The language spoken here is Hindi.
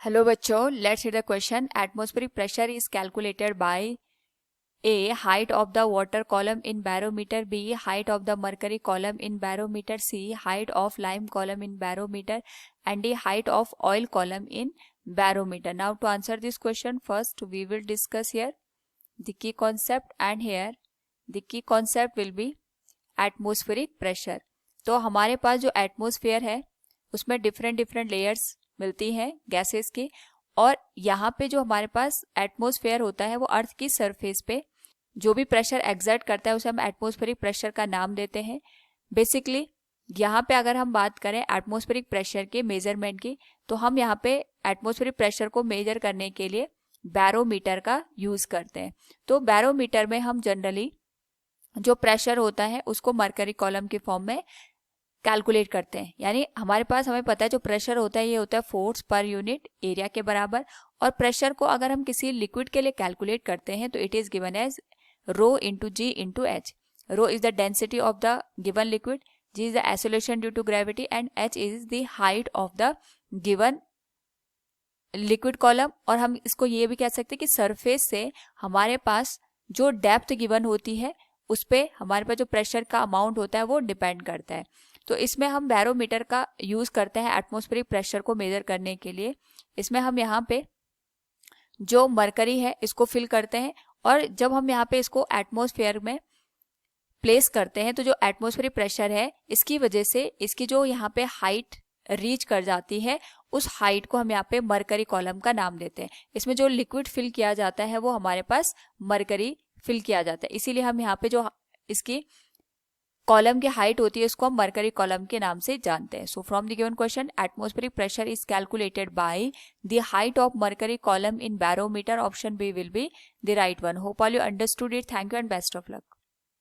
हेलो बच्चों, let's read the question. Atmospheric pressure is calculated by A height of the water column in barometer, B height of the mercury column in barometer, C height of lime column in barometer and the height of oil column in barometer. Now to answer this question, first we will discuss here the key concept, and here the key concept will be atmospheric pressure. तो हमारे पास जो एटमॉस्फेयर है उसमें डिफरेंट लेयर्स मिलती हैं गैसेस की, और यहाँ पे जो हमारे पास एटमॉस्फेयर होता है वो अर्थ की सरफेस पे जो भी प्रेशर एक्सर्ट करता है उसे हम एटमॉस्फेरिक प्रेशर का नाम देते हैं. बेसिकली यहाँ पे अगर हम बात करें एटमॉस्फेरिक प्रेशर के मेजरमेंट की, तो हम यहाँ पे एटमॉस्फेरिक प्रेशर को मेजर करने के लिए बैरोमीटर का यूज करते हैं. तो बैरोमीटर में हम जनरली जो प्रेशर होता है उसको मरकरी कॉलम के फॉर्म में कैलकुलेट करते हैं. यानी हमारे पास हमें पता है जो प्रेशर होता है ये होता है फोर्स पर यूनिट एरिया के बराबर, और प्रेशर को अगर हम किसी लिक्विड के लिए कैलकुलेट करते हैं तो it is given as rho into g into h. Rho is the density of the given liquid, g is the acceleration due to gravity, and h is the height of the given liquid column. और हम इसको ये भी कह सकते हैं कि सरफेस से हमारे पास जो डेप्थ गिवन होती है उस पे हमारे पास जो प्रेशर का अमाउंट होता है वो डिपेंड करता है. तो इसमें हम बैरोमीटर का यूज करते हैं एटमॉस्फेरिक प्रेशर को मेजर करने के लिए. इसमें हम यहाँ पे जो मरकरी है इसको फिल करते हैं, और जब हम यहाँ पे इसको एटमॉस्फेयर में प्लेस करते हैं तो जो एटमॉस्फेरिक प्रेशर है इसकी वजह से इसकी जो यहाँ पे हाइट रीच कर जाती है उस हाइट को हम यहाँ पे मरकरी कॉलम का नाम देते हैं. इसमें जो लिक्विड फिल किया जाता है वो हमारे पास मरकरी फिल किया जाता है, इसीलिए हम यहाँ पे जो इसकी कॉलम की हाइट होती है उसको हम मरकरी कॉलम के नाम से जानते हैं. So from the given question, atmospheric pressure is calculated by the height of mercury column in barometer. Option B will be the right one. Hope all you understood it. Thank you and best of luck.